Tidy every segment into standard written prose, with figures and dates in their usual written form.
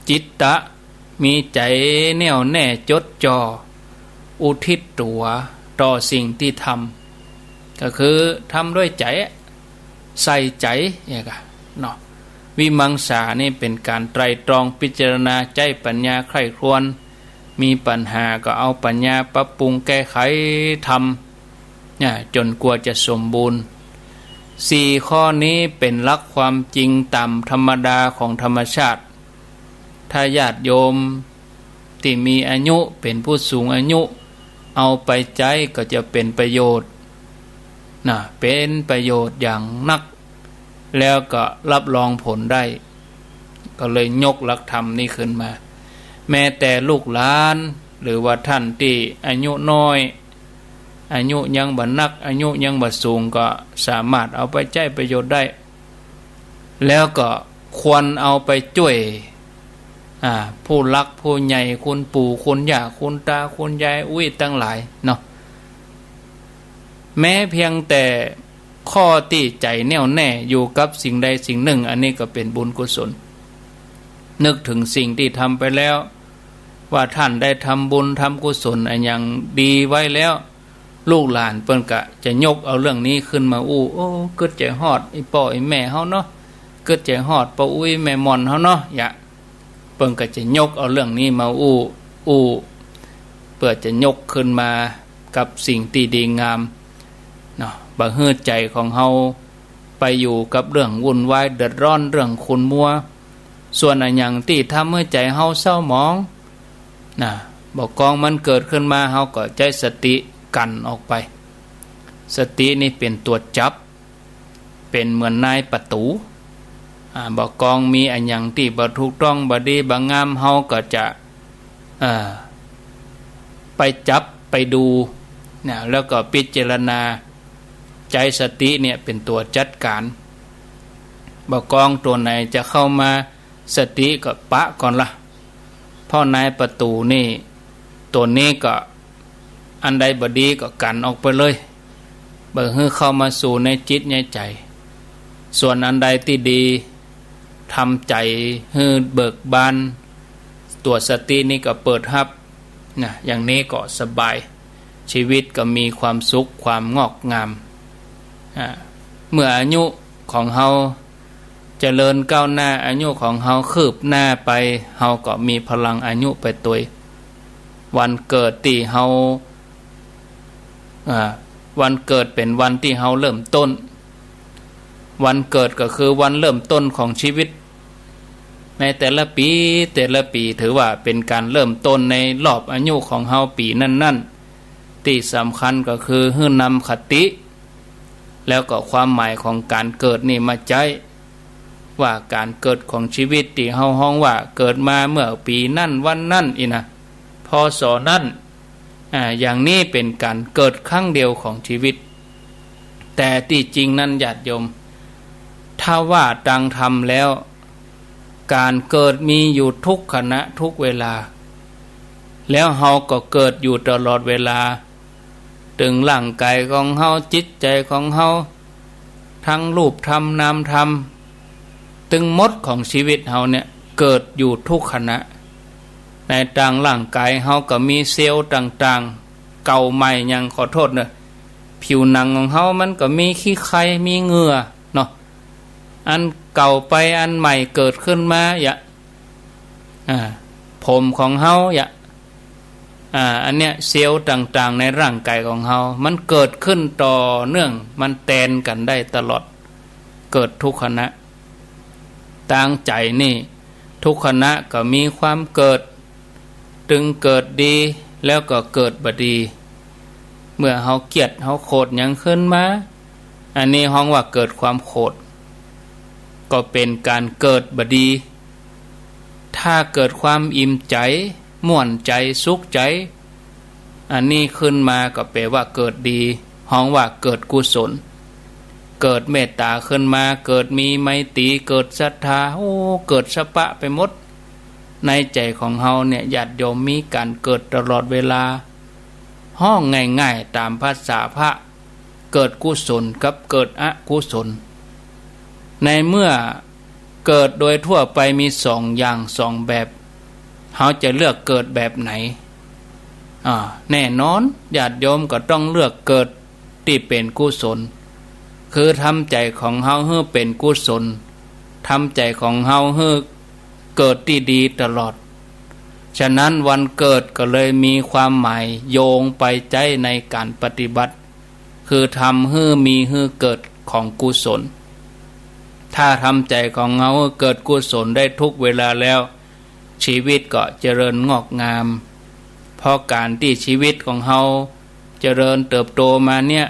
จิตตะมีใจแน่วแน่จดจ่ออุทิศตัวต่อสิ่งที่ทำก็คือทำด้วยใจใส่ใจอย่างนี้เนาะวิมังสานี่เป็นการไตรตรองพิจารณาใจปัญญาใคร่ครวญมีปัญหาก็เอาปัญญาปรับปรุงแก้ไขทำเนี่ยจนกว่าจะสมบูรณ์4ข้อนี้เป็นหลักความจริงตามธรรมดาของธรรมชาติถ้าญาติโยมที่มีอายุเป็นผู้สูงอายุเอาไปใจก็จะเป็นประโยชน์นะเป็นประโยชน์อย่างนักแล้วก็รับรองผลได้ก็เลยยกหลักธรรมนี้ขึ้นมาแม้แต่ลูกหลานหรือว่าท่านที่อายุน้อยอายุยังบ่นักอายุยังบ่สูงก็สามารถเอาไปใช้ประโยชน์ได้แล้วก็ควรเอาไปช่วยผู้รักผู้ใหญ่คุณปู่คุณย่าคุณตาคุณยายตั้งหลายเนาะแม้เพียงแต่ข้อที่ใจแน่วแน่อยู่กับสิ่งใดสิ่งหนึ่งอันนี้ก็เป็นบุญกุศลนึกถึงสิ่งที่ทำไปแล้วว่าท่านได้ทำบุญทำกุศลอันอย่างดีไว้แล้วลูกหลานเปิ้นก็จะยกเอาเรื่องนี้ขึ้นมาโอ้เกิดใจฮอดไอ้พ่อไอ้แม่เฮาเนาะเกิดใจฮอดป้าแม่มอนเฮาเนาะอย่าเปิ้นก็จะยกเอาเรื่องนี้มาเพื่อจะยกขึ้นมากับสิ่งที่ดีงามเนาะบ่ฮื้อใจของเฮาไปอยู่กับเรื่องวุ่นวายเดือดร้อนเรื่องขุ่นมัวส่วนอันอย่างที่ทำให้ใจเฮาเศร้าหมองนะบอกกองมันเกิดขึ้นมาเฮาก็ใจสติกันออกไปสตินี่เป็นตัวจับเป็นเหมือนนายประตูบอกกองมีอันอย่างที่บ่ถูกต้องบ่ดีบ่งามเฮาก็จะไปจับไปดูนะแล้วก็พิจารณาใจสติเนี่ยเป็นตัวจัดการบอกกองตัวไหนจะเข้ามาสติก็ปะก่อนละเพราะนายประตูนี่ตัวนี้ก็อันใดบ่ดีก็กันออกไปเลยบ่ให้เข้ามาสู่ในจิตในใจส่วนอันใดที่ดีทำใจให้เบิกบานตัวสตินี่ก็เปิดรับนะอย่างนี้ก็สบายชีวิตก็มีความสุขความงอกงามเมื่ออายุของเฮาเจริญก้าวหน้าอายุของเฮาคืบหน้าไปเฮาก็มีพลังอายุไปตัววันเกิดที่เฮาวันเกิดเป็นวันที่เฮาเริ่มต้นวันเกิดก็คือวันเริ่มต้นของชีวิตในแต่ละปีถือว่าเป็นการเริ่มต้นในรอบอายุของเฮาปีนั้นๆที่สำคัญก็คือให้นำคติแล้วก็ความหมายของการเกิดนี่มาใจว่าการเกิดของชีวิตที่เฮาฮ้องว่าเกิดมาเมื่อปีนั่นวันนั่นนะพศนั่นอย่างนี้เป็นการเกิดครั้งเดียวของชีวิตแต่ที่จริงนั้นญาติโยมถ้าว่าดังธรรมแล้วการเกิดมีอยู่ทุกขณะทุกเวลาแล้วเฮาก็เกิดอยู่ตลอดเวลาถึงร่างกายของเฮาจิตใจของเฮาทั้งรูปธรรมนามธรรมถึงหมดของชีวิตเฮาเนี่ยเกิดอยู่ทุกขณะในต่างร่างกายเฮาก็มีเซลล์ต่างๆเก่าใหม่ยังขอโทษเนอะผิวหนังของเฮามันก็มีขี้ไคมีเหงื่อเนาะอันเก่าไปอันใหม่เกิดขึ้นมาผมของเฮาอันเนี้ยเซลล์ต่างๆในร่างกายของเฮามันเกิดขึ้นต่อเนื่องมันแตนกันได้ตลอดเกิดทุกขณะต่างใจนี่ทุกขณะก็มีความเกิดถึงเกิดดีแล้วก็เกิดบ่ดีเมื่อเฮาเกลียดเฮาโกรธหยังขึ้นมาอันนี้ฮ้องว่าเกิดความโกรธก็เป็นการเกิดบ่ดีถ้าเกิดความอิ่มใจม่วนใจสุขใจอันนี้ขึ้นมาก็แปลว่าเกิดดีฮ้องว่าเกิดกุศลเกิดเมตตาขึ้นมาเกิดมีไมตรีเกิดศรัทธาเกิดสปะไปหมดในใจของเฮาเนี่ยญาติโยมมีการเกิดตลอดเวลาห้องง่ายๆตามภาษาพระเกิดกุศลกับเกิดอกุศลในเมื่อ เกิดโดยทั่วไปมีสองอย่างสองแบบเขาจะเลือกเกิดแบบไหนแน่นอนญาติโยมก็ต้องเลือกเกิดที่เป็นกุศลคือทำใจของเฮาให้เป็นกุศลทำใจของเฮาให้เกิดที่ดีตลอดฉะนั้นวันเกิดก็เลยมีความหมายโยงไปใจในการปฏิบัติคือทำให้มีให้เกิดของกุศลถ้าทำใจของเฮาให้เกิดกุศลได้ทุกเวลาแล้วชีวิตก็เจริญงอกงามเพราะการที่ชีวิตของเฮาเจริญเติบโตมาเนี่ย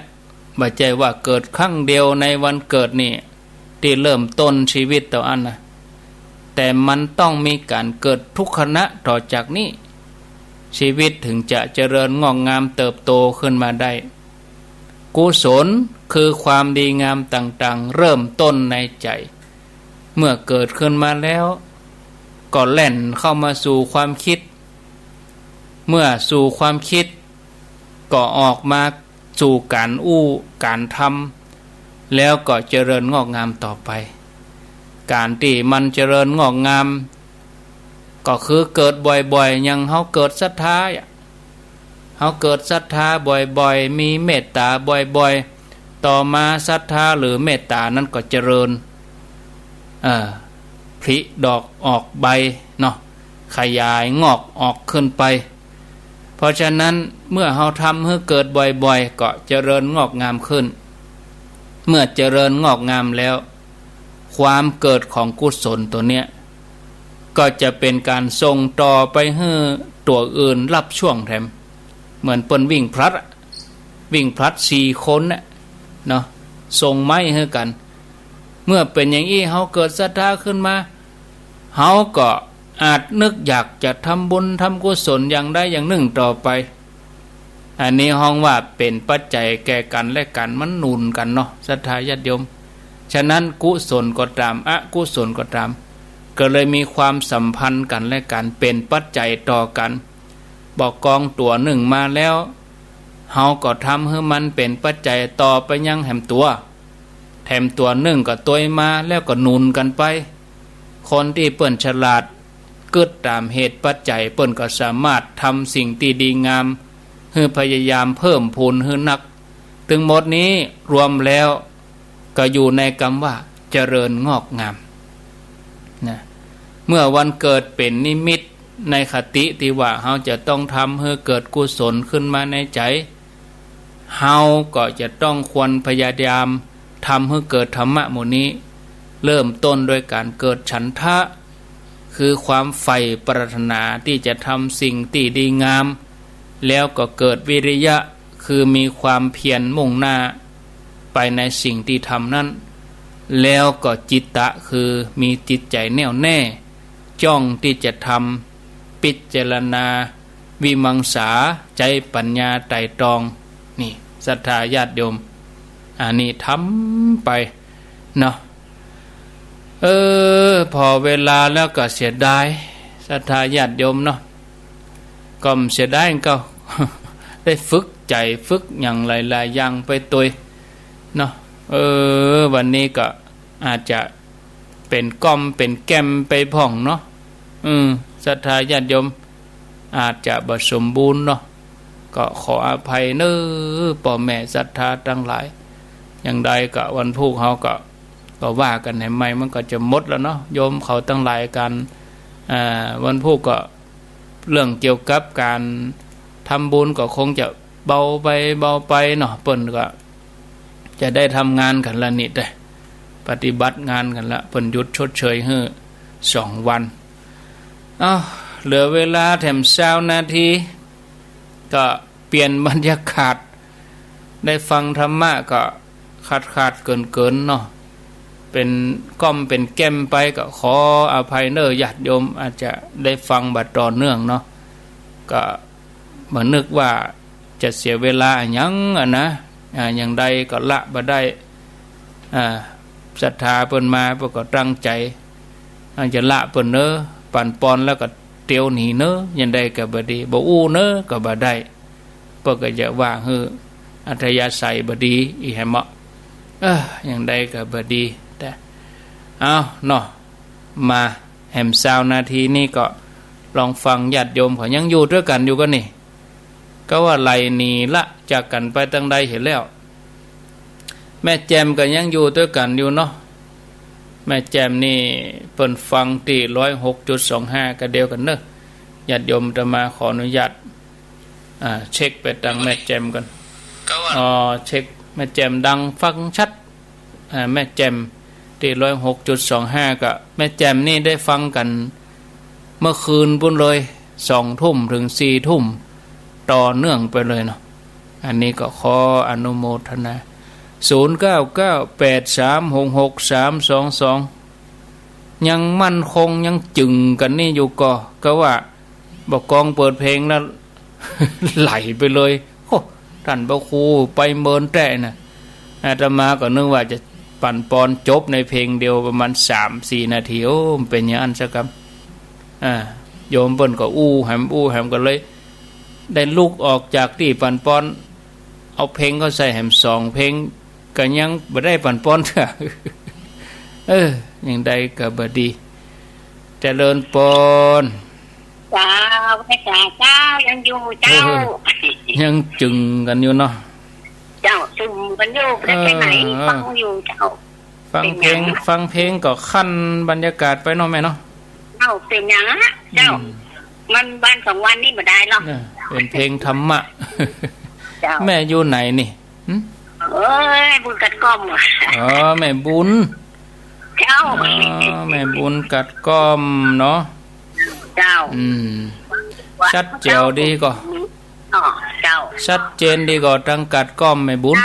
ไม่ใช่ว่าเกิดครั้งเดียวในวันเกิดนี่ที่เริ่มต้นชีวิตต่ออันนะแต่มันต้องมีการเกิดทุกขณะต่อจากนี้ชีวิตถึงจะเจริญงอกงามเติบโตขึ้นมาได้กุศลคือความดีงามต่างๆเริ่มต้นในใจเมื่อเกิดขึ้นมาแล้วก็แล่นเข้ามาสู่ความคิดเมื่อสู่ความคิดก็ออกมาสู่การทำแล้วก็เจริญงอกงามต่อไปการที่มันเจริญงอกงามก็คือเกิดบ่อยๆยังเฮาเกิดศรัทธาเฮาเกิดศรัทธาบ่อยๆมีเมตตาบ่อยๆต่อมาศรัทธาหรือเมตตานั้นก็เจริญผลิดอกออกใบเนาะขยายงอกออกขึ้นไปเพราะฉะนั้นเมื่อเฮาทำให้เกิดบ่อยๆก็เจริญงอกงามขึ้นเมื่อเจริญงอกงามแล้วความเกิดของกุศลตัวเนี้ยก็จะเป็นการส่งต่อไปให้ตัวอื่นรับช่วงแถมเหมือนเปิ้นวิ่งพลัด4คนน่ะเนาะส่งไม้ให้กันเมื่อเป็นอย่างนี้เฮาเกิดศรัทธาขึ้นมาเฮาก็อาจนึกอยากจะทำบุญทำกุศลอย่างใดอย่างหนึ่งต่อไปอันนี้ห้องว่าเป็นปัจจัยแก่กันและกันมันหนุนกันเนาะศรัทธาญาติโยมฉะนั้นกุศลก็ตามอกุศลก็ตามก็เลยมีความสัมพันธ์กันและกันเป็นปัจจัยต่อกันบอกกองตัวหนึ่งมาแล้วเฮาก็ทำให้มันเป็นปัจจัยต่อไปยังแถมตัวหนึ่งก็ตัวมาแล้วก็หนุนกันไปคนที่เปิ้นฉลาดเกิดตามเหตุปัจจัยเปิ้นก็สามารถทำสิ่งที่ดีงามให้พยายามเพิ่มพูนให้นักถึงหมดนี้รวมแล้วก็อยู่ในคำว่าเจริญงอกงามนะเมื่อวันเกิดเป็นนิมิตในคติที่ว่าเฮาจะต้องทำให้เกิดกุศลขึ้นมาในใจเฮาก็จะต้องควรพยายามทำให้เกิดธรรมะหมู่นี้เริ่มต้นโดยการเกิดฉันทะคือความใฝ่ปรารถนาที่จะทำสิ่งที่ดีงามแล้วก็เกิดวิริยะคือมีความเพียรมุ่งหน้าไปในสิ่งที่ทำนั้นแล้วก็จิตตะคือมีจิตใจแน่วแน่จ้องที่จะทำพิจารณาวิมังสาใจปัญญาไตร่ตรองนี่ศรัทธาญาติโยมอันนี้ทำไปเนาะพอเวลาแล้วก็เสียดายศรัทธาญาติโยมเนาะก็เสียดายก็ ได้ฝึกใจฝึกอย่างหลายๆอย่างไปตัวเนาะวันนี้ก็อาจจะเป็นก้อมเป็นแก้มไปพ่องเนาะศรัทธาญาติโยมอาจจะบ่สมบูรณ์เนาะก็ขออภัยเน้อพ่อแม่ศรัทธาทั้งหลายอย่างใดก็วันพุธเฮาก็ว่ากันให้ใหม่มันก็จะหมดแล้วเนาะโยมเขาทั้งหลายกันวันพุธก็เรื่องเกี่ยวกับการทำบุญก็คงจะเบาไปเนาะเปิ้นก็จะได้ทำงานกันละนิดเลยปฏิบัติงานกันละเปิ้นหยุดชดเชยให้2 วันเหลือเวลาแถม20 นาทีก็เปลี่ยนบรรยากาศได้ฟังธรรมะก็ขาดเกินเนาะเป็นก้อมเป็นแก้มไปก็ขออภัยเน้อญาติโยมอาจจะได้ฟังบัดต่อเนื่องเนาะก็เหมือนนึกว่าจะเสียเวลาหยังนะอย่างใดก็ละบ่ได้ศรัทธาเปิ้นมาเพิ่นก็ตั้งใจจะละเปิ้นเน้อปั่นปอนแล้วก็เตียวหนีเน้ออย่างใดก็บ่ดีบ่อู้เน้อก็บ่ได้เพิ่นก็จะว่าฮืออัธยาศัยบ่ดีอีแหมะอย่างใดก็บ่ดีแต่เอาเนาะ มาแหมซาวนาทีนี่ก็ลองฟังญาติโยมเขายังอยู่ด้วยกันอยู่ก็นี่ก็ว่าไหลหนีละจากกันไปตั้งใดเห็นแล้วแม่แจมก็ยังอยู่ด้วยกันอยู่เนาะแม่แจมนี่เปิ่นฟังตี106.25ก็เดียวกันเนอะญาติโยมจะมาขออนุญาตเช็คไปทางแม่แจมกันเช็คแม่แจมดังฟังชัดแม่แจมตี106.25ก็แม่แจมนี่ได้ฟังกันเมื่อคืนปุ่นเลย2 ทุ่มถึง4 ทุ่มต่อเนื่องไปเลยเนาะอันนี้ก็ขออนุโมทนา0998366322ยังมั่นคงยังจึงกันนี่อยู่ก็ว่าบอกกองเปิดเพลงแล้ว ไหลไปเลยโอ้ท่านพระครูไปเมินแต่นะอาตมาก็นึกว่าจะปั่นปอนจบในเพลงเดียวประมาณ 3-4 นาทีโอ้เป็นอย่างนั้นสักครับโยมเปิ้นก็อู้แหมกันเลยได้ลุกออกจากที่ปั่นปอนเอาเพลงเขาใส่แหม2 เพลงก็ยังบ่ได้ปั่นปอนเถอะยังได้ก็บ่ดีเจริญปอนเจ้าพระเจ้ายังอยู่เจ้ายังจึงกันอยู่เนาะเจ้าจึงกันอยู่ไปไหนฟังอยู่เจ้าฟังเพลงก็ขั้นบรรยากาศไปเนาะแม่เนาะเจ้าเป็นอย่างนั้นเจ้ามันวัน2 วันนี่บ่ได้หรอกเป็นเพลงธรรมะแม่อยู่ไหนนี่บุญกัดก้อมแม่บุญเจ้าแม่บุญกัดก้อมเนาะเจ้าชัดเจ๋วดีก็เจ้าชัดเจนดีก็ตั้งกัดก้อมแม่บุญ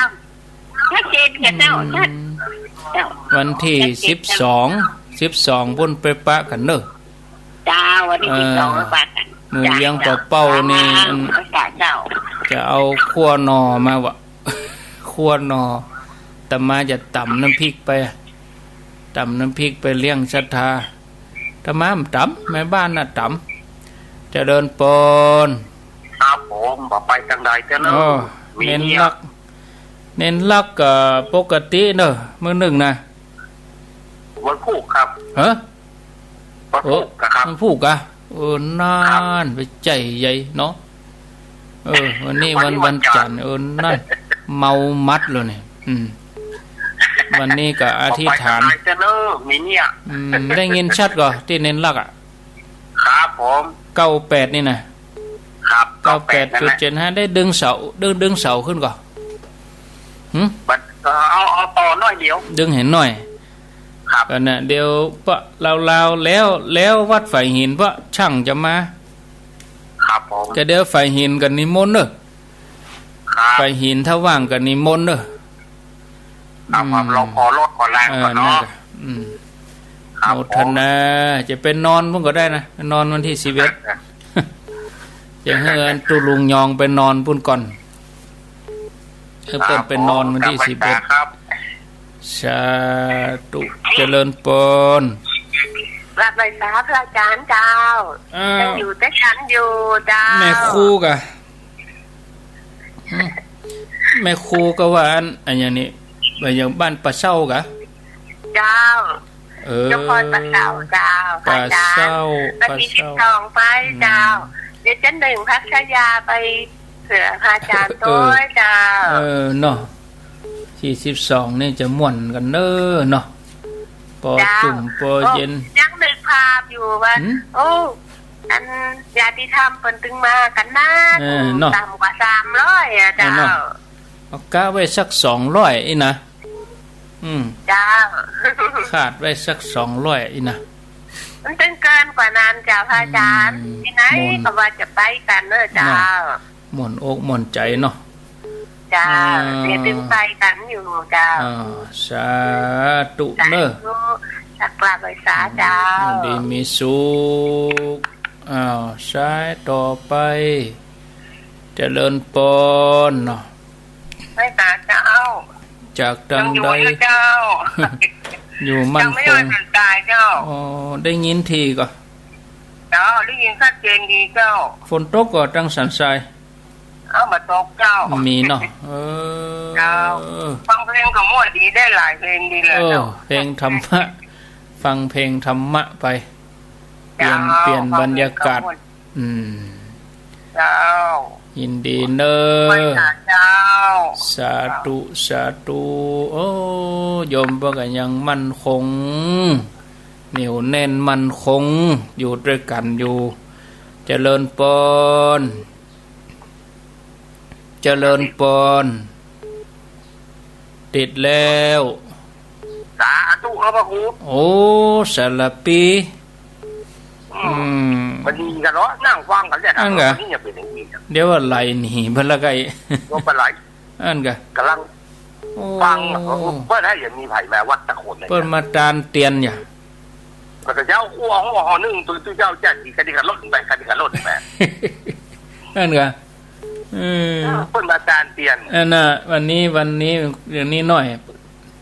ชัดเจนกับเจ้าวันที่12พุ่นไปปะกันเนอะเจ้าวันที่12ไปปะกันมือเลี้ยงต่อเป้านี่จะเอาขั้วนอมาวะขั้วนอแต่มาจะต่ำน้ำพริกไปเลี้ยงศรัทธาแต่มาต่ำแม่บ้านน่ะต่ำจะเดินปนครับผมบอกไปทางใดเจ้าเนอะเน้นลักปกติเนอะมื้อหนึ่งนะวันพุธครับวันพุธครับวันพุธอะนานไปใจใหญ่เนาะวันนี้วันจันทร์นั่นเมามัดเลยเนี่ยวันนี้ก็อธิษฐานได้ยินชัดก่อที่เน้นลักครับผม98นี่นะครับ98.75ได้ดึงเสาขึ้นก่อนเอาต่อน้อยเดียวดึงเห็นหน่อยครับก็น่ะเดี๋ยวปะลาวแล้ววัดฝ่ายหินปะช่างจะมาครับผมก็เดี๋ยวฝ่ายหินกันนิมนต์เด้อฝ่ายหินถ้าว่างกันนิมนต์เด้อเราขอรถขอแรงก่อนเนาะโมทนาจะเป็นนอนพุ่นก็ได้นะนอนวันที่11จะให้ตุลุงยองไปนอนพุ่นก่อนเปิดเป็นนอนวันที่11ครับสาธุเจริญปนรับใบสาพระอาจารย์เจ้ายังอยู่แต่ฉันอยู่เจ้าแม่ครูกะแม่ครูก็ว่าอันอย่างนี้ไปอย่างบ้านปะเศร้ากะเจ้าเจ้าพรปะเศร้าเจ้าปะเศร้าปะ12ไปเจ้าเดี๋ยวจะ1พักชยาไปเสือพระอาจารย์ตัวเจ้าเนาะ42นี่จะม่วนกันเน้อเนาะปอจุ่มปอเย็นยังนึกภาพอยู่ว่าอันญาติธรรมเพิ่นตึงมากันนานต่ำกว่า300อ่ะเจ้าเอากะไว้สัก200อีนะเจ้าขาดไว้สัก200อีนะมันตึงเกินกว่านั้นเจ้าพระอาจารย์ที่ไหนก็ว่าจะไปกันเด้อเจ้าม่วนอกม่วนใจเนาะจ้าเดี๋ยวตึงไปกันอยู่เจ้าสาธุเด้อสักกราบไหว้สาเจ้าดีมีสุขสายต่อไปเจริญปนเนาะไม่ตาเจ้าจากดังใดอยู่มั่นคงได้ยินทีก็เจ้าได้ยินชัดเจนดีเจ้าฝนตกก็จังสันทรายเอามาตกเจ้ามีเนาะเจ้าฟังเพลงของมั่วดีได้หลายเพลงดีเลยเจ้าเพลงธรรมะ ฟังเพลงธรรมะไปเปลี่ยนบรรยากาศเจ้ายินดีเนอสาธุโอ้โยมพวกกันยังมั่นคงเหนียวแน่นมั่นคงอยู่ด้วยกันอยู่เจริญปนติดแล้วสาธุครับพระครูโอ้สารปีมันดีกันเนาะนั่งฟังกันเนี่ยอันกะเดี๋ยวว่าไหลหนีเพิ่นละไกก็เป็นไรอันกะกำลังฟังเพิ่นให้อย่างมีไผแม่วัดตะโคนเพิ่นมาตานเตียนอย่าก็เจ้าอ้วงห่อนึงตัวเจ้าแจ้งอีกคดีกันรถไปคดีกันรถแม่อันกะเพิ่นมาตานเตียนอันน่ะวันนี้อย่างนี้หน่อย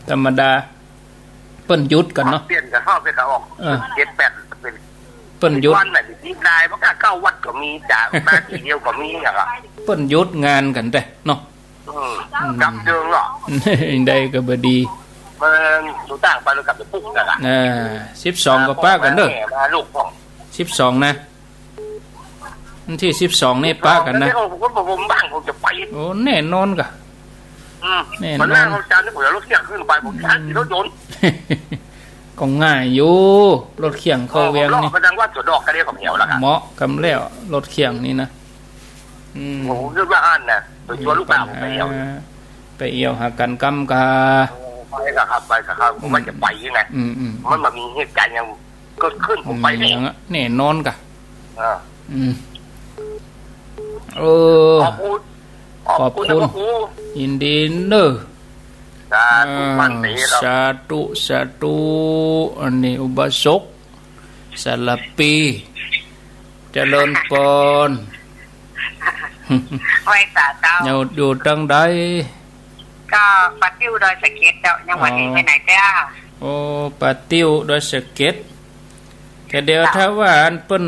ธรรมดาเปิ้นยุดกันเนาะเปลี่ยนกันเข้าไปเขาออก7-8เป็นเปิ้นยุดวันน่ะที่นายมันก็เข้าวัดก็มีจากมาทีเดียวก็มีอ่ะครับเปิ้นยุดงานกันแต่เนาะกับเดิมหรอได้ก็บ่ดีมันดูต่างไปแล้วกับปุ๊กนั่นล่ะ12ก็ป้ากันเด้อลูกพ่อ12นะวันที่12นี่ป้ากันนะผมบ้างผมจะไปโอ้แน่นอนกะแน่นอนมันน่าเขาจานนี่ผมจะรถเขี่ยงขึ้นไปผมชันรถยนต์ก็ง่ายอยู่รถเขี่ยงเข้าเวียงนี่ก็ดังว่าตัวดอกกระเดียกับเหนียวแล้วครับเหมาะกับแล้วรถเขี่ยงนี่นะผมเรื่องว่าอ่านนะโดยตัวลูกบ่าวไปเอี่ยวหากันกำกาไปครับมันจะไปยังไงมันมีเหตุการณ์ยังเกิดขึ้นผมไปแน่นอนกะขอบคุณยินดีเนอะสาธุอันนี้อุบาสกสารปีเจริญปนไว้สาเจ้าอยู่ตั้งใดก็ปัดติ้วโดยสเก็ตเจ้ายังวันนี้ไปไหนเจ้าโอ้ปัดติ้วโดยสเก็ตแต่เดี๋ยวถ้าว่าอันเปิ้น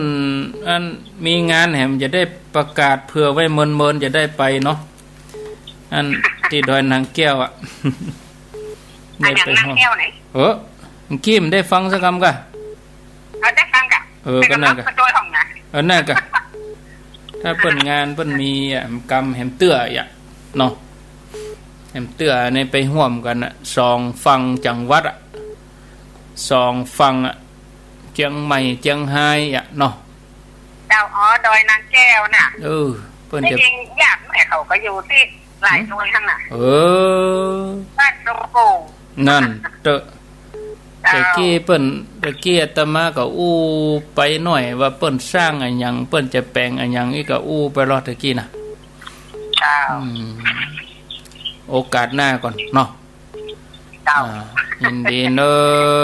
อันมีงานแหมจะได้ประกาศเผื่อไว้เมินจะได้ไปเนาะอันที่ดอยนางแก้วอ่ะได้ไปนางแก้วไหนกี้มได้ฟังสักคำกะได้ฟังกะก็น่ากะโดยของนะน่ากะถ้าเปิ้นงานเปิ้นมีกรรมแหมเตื้ออ่ะเนาะแหมเตื้อในไปร่วมกันอ่ะ2ฝั่งจังหวัดอ่ะ2ฝั่งอ่ะเชียงใหม่เชียงรายอ่ะเนาะดาวดอยนางแก้วน่ะเปิ้นจะจริงญาติแม่เขาก็อยู่ที่หลายหน่วยทั้งน่ะบ้านตรงโกนั่นตะกี้เปิ้นตะกี้อาตมาก็อู้ไปหน่อยว่าเปิ้นสร้างอันหยังเปิ้นจะแปลงอันหยังอีกก็อู้ไปรอตะกี้น่ะโอกาสหน้าก่อนเนาะยินดีเนอ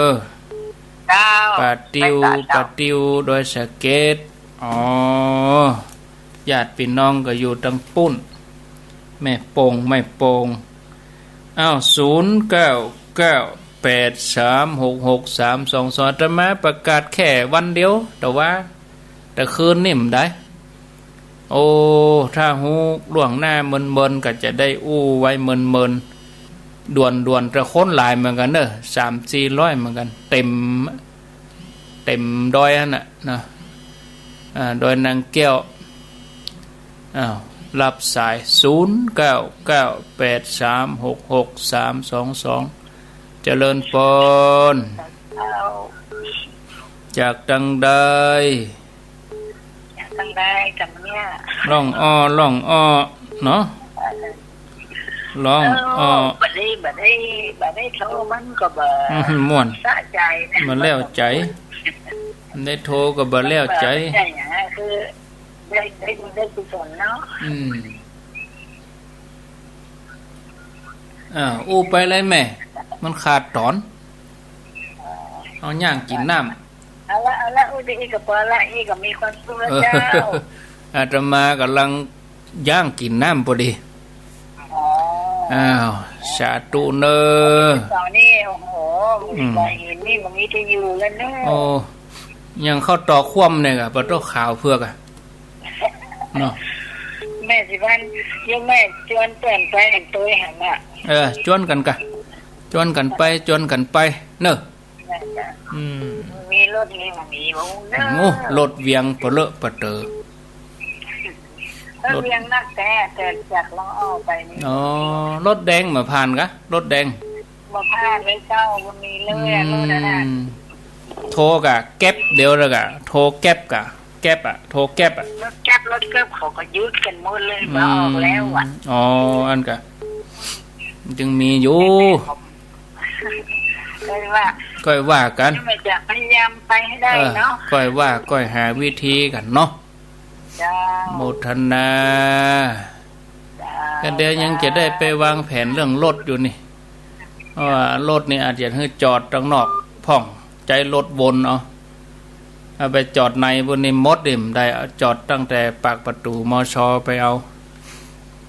ะปาติวโดยสเก็ตญาติพี่น้องก็อยู่ตั้งปุ้นแม่โป่ง0998366322จะมาประกาศแค่วันเดียวแต่คืนนิ่มได้ถ้าฮู้ล่วงหน้าเมินก็จะได้อู้ไว้เมินด่วนจะค้นหลายเหมือนกันเด้อ3-400เหมือนกันเต็มดอยนั่นน่ะนะดอยนางแก้วรับสาย0998366322เจริญปนจากดังใดกับเนี่ยล่องอ้อเนาะล่องอ้อบัดได้โทรมันก็บ่ม่วนสะใจมันแล้วใจได้โทรก็บ่แล้วใจคือได้กุศลเนาะอู้ไปเลยแม่มันขาดตอนเอาย่างกินน้ำเอาละอู้ดีกับปลาอีก็มีความสุขแล้วเจ้าอาตมากำลังย่างกินน้ำพอดีสาธุเนอตอนนี้โอ้โหบ่เห็นนี่มันมีที่อยู่กันเนอะยังเข้าต่อคว่ำเนี่ยกับปลาโตขาวเพือกอะเนาะแม่สิพันยังแม่ชวนเปลี่ยนไปตัวหันอ่ะชวนกันไปเนอะ มีรถนี่มันมีบ่เด้อ โอ้รถเวียงเปเลอะปะเตอรถเวียงนักแต่จากลองเอาไปนี่อ๋อรถแดงมาผ่านกะรถแดงบ่ผ่านเลยเจ้าบ่มีเลยรถนั่นน่ะโทรกะแก๊ปเดี๋ยวแล้วกะโทรแก๊ปกะแก๊ปอ่ะโทรแก๊ปอ่ะรถแก๊ปเขาก็ยึดกันหมดเลยบ่ออกแล้วอ่ะอ๋ออันกะจึงมีอยู่ก้อยว่ากันจะพยายามไปให้ได้เนาะก้อยว่าก้อยหาวิธีกันเนาะโมทนากันเดี๋ยวยังจะได้ไปวางแผนเรื่องรถอยู่นี่เพราะว่ารถนี่อาจจะให้จอดข้างนอกพ่องใจรถวนเอาไปจอดในบนนี้มดดิ่มได้จอดตั้งแต่ปากประตูมช.ไปเอา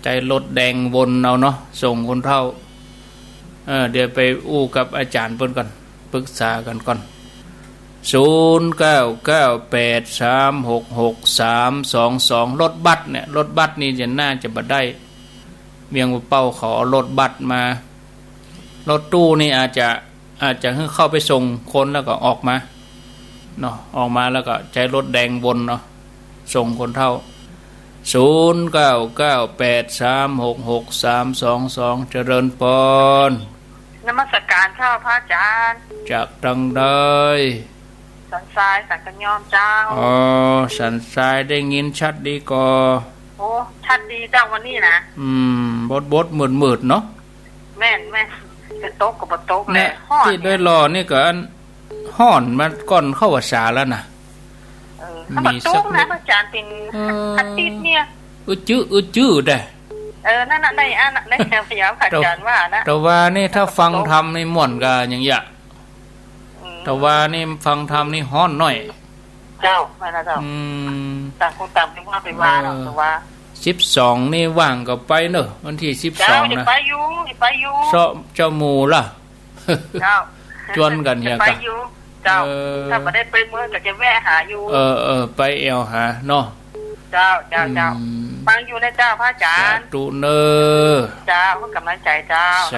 ใจรถแดงวนเอาเนาะส่งคนเท่าเดี๋ยวไปอู้กับอาจารย์เพิ่นก่อนปรึกษากันก่อน0998366322รถบัสเนี่ยรถบัสนี่จะน่าจะบ่ได้เมียงเป้าขอรถบัสมารถตู้นี่อาจจะเข้าไปส่งคนแล้วก็ออกมาเนาะออกมาแล้วก็ใช้รถแดงวนเนาะส่งคนเท่า0998366322เจริญพรนมัสการเจ้าพระอาจารย์จากดังใดสันทรายสันกัญยอมเจ้าอ๋อสันทรายได้ยินชัดดีก่อโอ้ชัดดีเจ้าวันนี้นะบดมืดเนาะแม่นจะโต๊ะกับบ่โต๊ะแหละที่ด้วยรอนี่ก็ห่อนมาก่อนเข้าภาษาแล้วนะมีสักนะอาจารย์เป็นอาทิตย์เนี่ยจื้อได้นั่นน่ะได้พยายามอาจารย์ว่านะแต่ว่านี่ถ้าฟังธรรมนี่ม่วนก็อย่างเงี้ยแต่ว่านี่ฟังธรรมนี่ฮ้อนหน่อยเจ้ามาแล้วเจ้าต่างคนต่างไปว่าเนาะแต่ว่า12นี่ว่างก็ไปเนอะวันที่12นะไปอยู่เจ้าหมู่ล่ะเจ้าชวนกันเฮียกะเจ้าถ้าบ่ได้ไปเมืองก็จะแวะหาอยู่ไปแอวหาเนาะเจ้าฟังอยู่นะเจ้าพระอาจารย์ตุเนอเจ้าเพื่อกำลังใจเจ้าส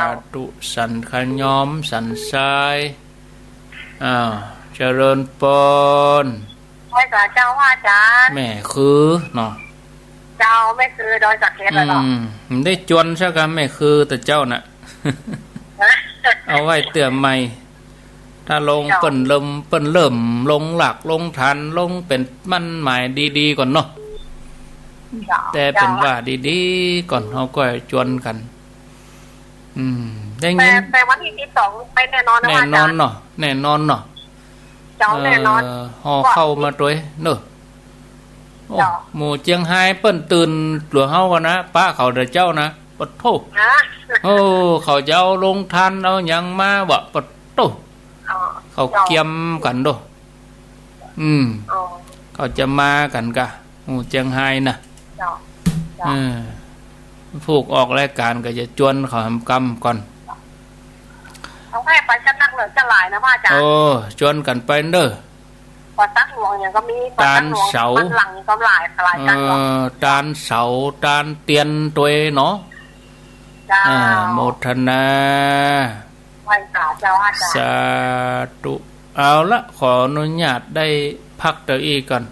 าธุสันขยอมสันทรายเจริญปนไว้กับเจ้าพระอาจารย์แม่คือเนาะเจ้าไม่คือดอยสักเขตแล้วเนาะได้จวนซะกันแม่คือแต่เจ้าน่ะ เอาไว้เตือนใหม่ถ้าลงเปิ้นเริ่มลงหลักลงทันลงเป็นมั่นหมายดีๆก่อนเนาะแต่เป็นว่าดีๆก่อนเฮาก็จวนกันได้ยินแต่วันที่12ไปแน่นอนนะแน่นอนเนาะแน่นอนเนาะเจ้าแน่นอนฮอเข้ามาด้วยเนอะหมู่เจียงไฮ้เปิ้นตื่นหลัวเฮากันนะป้าเขาเด้อเจ้านะปะโทเขาจะเอาลงทันเอาหยังมาบ่ปะโตเขาเกียมกันโดเขาจะมากันกะหมู่เจียงไฮ้น่ะผูกออกรายการก็จะจวนเขาทำกรรมก่อนเอาให้ไปชั้นนักเหลือจะหลายนะว่าอาจารย์จวนกันไปเด้อปอตักหลวงอย่างก็มีตาลเสาหลังก็หลายกันตาลเสาตาลเตียนตัวเนาะโมทนาสาธุเอาละขออนุญาตได้พักตัวอีกก่อน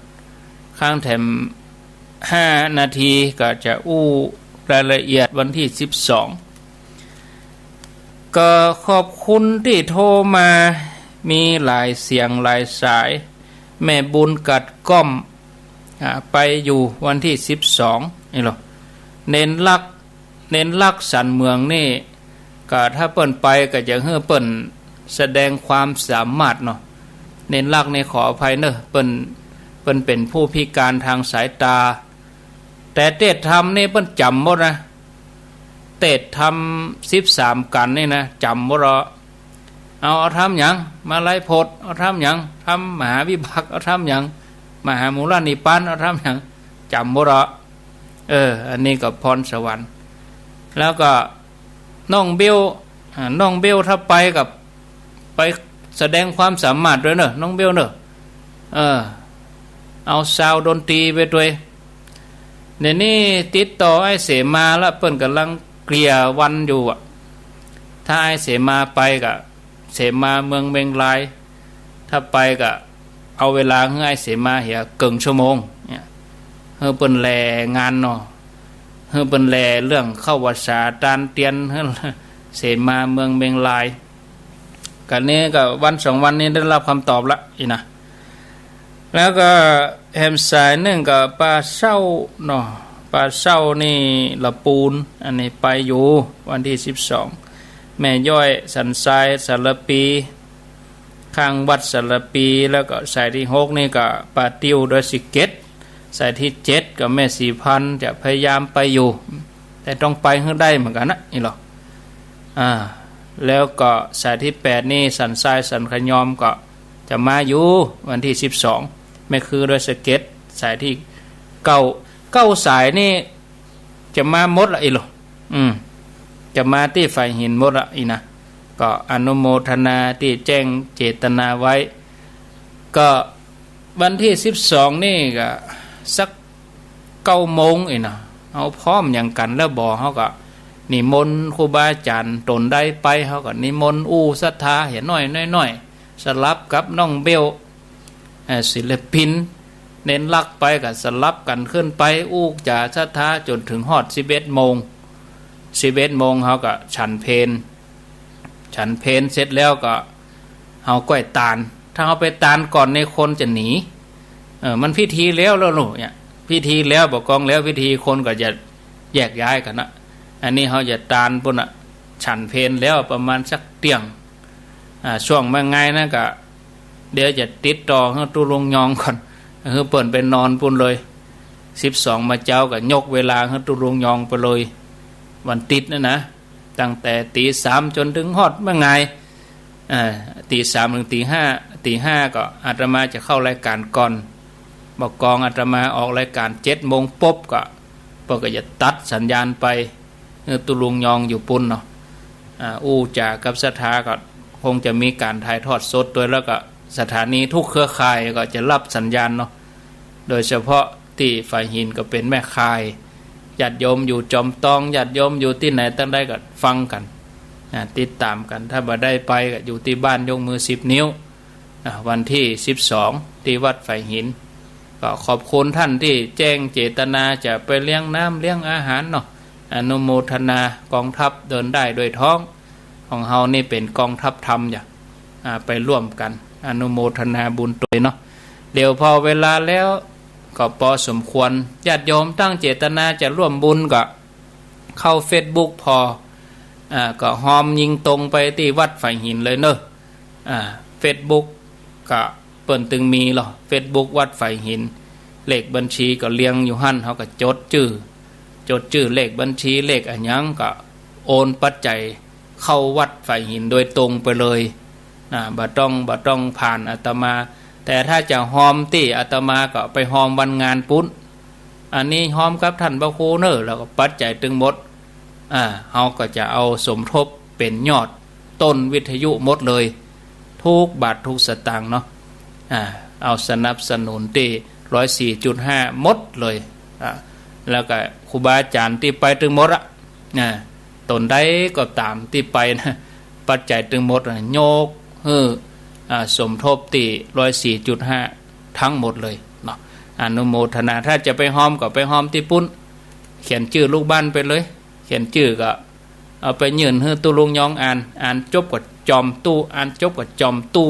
ข้างแถม5 นาทีก็จะอู้รายละเอียดวันที่12ก็ขอบคุณที่โทรมามีหลายเสียงหลายสายแม่บุญกัดก้อมไปอยู่วันที่12นี่หรอเน้นลักสันเมืองนี่ก็ถ้าเปิ้นไปก็จะเฮือเปิ้นแสดงความสามารถเนาะเน้นลักในขออภัยเนอะเปิ้นเป็นผู้พิการทางสายตาแต่เทศธรรมนี่เปิ้นจำหมดนะเทศธรรม13กันนี่นะจำบ่รอเอาทำหยังมาไล่โพดเอาทำหยังทำมหาวิภักเอาทำหยังมหามูลนิพพานเอาทำหยังจำบ่รออันนี้ก็พรสวรรค์แล้วก็น้องเบลถ้าไปกับไปแสดงความสามารถด้วยเนอะน้องเบลเนอะเอาซาวดนตรีไปด้วยเนี่ยนี่ติดต่อไอ้เสมาแล้วเปิ้นกำลังเกลี่ยวันอยู่ถ้าไอ้เสมาไปกับ เสมาเมืองเมงลายถ้าไปก็เอาเวลาง่ายเสมาเหียเกิงชั่วโมงเนี่ยเฮาเปิ้นแลงานเนาะเฮาเปิ้นแลเรื่องเข้าวัดสาตานเตียนเสมาเมืองเมงลายกันนี้ก็วัน2วันนี้ได้รับคำตอบละอีนะแล้วก็แฮมสายนึงก็ปลาเศร้าเนาะปลาเศร้านี่ละปูนอันนี้ไปอยู่วันที่12แม่ย่อยสันทรายสารปีข้างวัดสารปีแล้วก็สายที่6นี่ก็ปลาติ้วโดยสิเกตสายที่7ก็แม่สีพันจะพยายามไปอยู่แต่ต้องไปให้ได้เหมือนกันนะนี่หรอแล้วก็สายที่8นี่สันทรายสันขยอมก็จะมาอยู่วันที่12แม่คือโดยสเก็ตสายที่9สายนี่จะมาหมดละอีหรอจะมาที่ฝ่ายหินหมดละอีนะก็อนุโมทนาที่แจ้งเจตนาไว้ก็วันที่12นี่ก็สัก9 โมงอีนะเอาพร้อมอย่างกันแล้วบอกเขาก็นิมนต์ครูบาอาจารย์ตนได้ไปเขาก็นิมนต์ศรัทธาเห็นน้อยสลับกับน้องเบลศิลปินเน้นลักไปกับสลับกันขึ้นไปจะศรัทธาจนถึงฮอด11 โมงเขาก็ฉันเพลเสร็จแล้วก็เอาก้อยตาลถ้าเอาไปตาลก่อนในคนจะหนีมันพิธีแล้วลูกเนี่ยพิธีแล้วบอกกองแล้วพิธีคนก็จะแยกย้ายกันนะอันนี้เขาจะตาลปุ่นฉันเพลแล้วประมาณสักเตียงช่วงเมื่อไงนะก็เดี๋ยวจะติดต่อให้ตุลงยองก่อนคือเปิดไปนอนปุ่นเลย12มาเจ้าก็ยกเวลาให้ตุลงยองไปเลยวันติดนะตั้งแต่ตี 3จนถึงฮอดเมื่อไงตี 3 ถึงตี 5ก็อาตมาจะเข้ารายการก่อนบอกกองอาตมาออกรายการ7 โมงปุ๊บก็จะตัดสัญญาณไปตุลุงยองอยู่ปุ่นเนาะจากกับสถาก็คงจะมีการถ่ายทอดสดโดยแล้วก็สถานีทุกเครือข่ายก็จะรับสัญญาณเนาะโดยเฉพาะที่ฝ่ายหินก็เป็นแม่ข่ายญาติโยมอยู่จอมตองญาติโยมอยู่ที่ไหนตั้งได้ก็ฟังกันติดตามกันถ้าบ่ได้ไปก็อยู่ที่บ้านยกมือ10 นิ้ววันที่12ที่วัดฝ่ายหินก็ขอบคุณท่านที่แจ้งเจตนาจะไปเลี้ยงน้ำเลี้ยงอาหารเนาะอนุโมทนากองทัพเดินได้โดยท้องของเฮานี่เป็นกองทัพธรรมอย่าไปร่วมกันอนุโมทนาบุญตัวเนาะเดี๋ยวพอเวลาแล้วก็พอสมควรญาติโยมตั้งเจตนาจะร่วมบุญก็เข้า Facebook พอก็หอมยิงตรงไปที่วัดฝ่ายหินเลยเนอะFacebook ก็เปิ่นตึงมีหรอ Facebook วัดฝ่ายหินเลขบัญชีก็เรียงอยู่หั่นเฮาก็จดชื่อเลขบัญชีเลขอันยังก็โอนปัจจัยเข้าวัดฝ่ายหินโดยตรงไปเลยบ่ต้องผ่านอาตมาแต่ถ้าจะหอมที่อาตมาก็ไปหอมวันงานปุ้นอันนี้หอมกับท่านพระครูเนอะแล้วก็ปัจจัยตึงหมดเฮาก็จะเอาสมทบเป็นยอดต้นวิทยุหมดเลยทุกบาททุกสตางค์เนาะเอาสนับสนุนที่ 104.5 หมดเลยแล้วก็ครูบาอาจารย์ที่ไปตึงหมดตนใดก็ตามที่ไปนะปัจจัยตึงหมดโยกสมทบที่ 104.5 ทั้งหมดเลยเนาะอนุโมทนาถ้าจะไปหอมก็ไปหอมที่ปุ้นเขียนชื่อลูกบ้านไปเลยเขียนชื่อก็เอาไปยื่นให้ตุลุงยองอ่านจบกับจอมตู้อ่านจบกับจอมตู้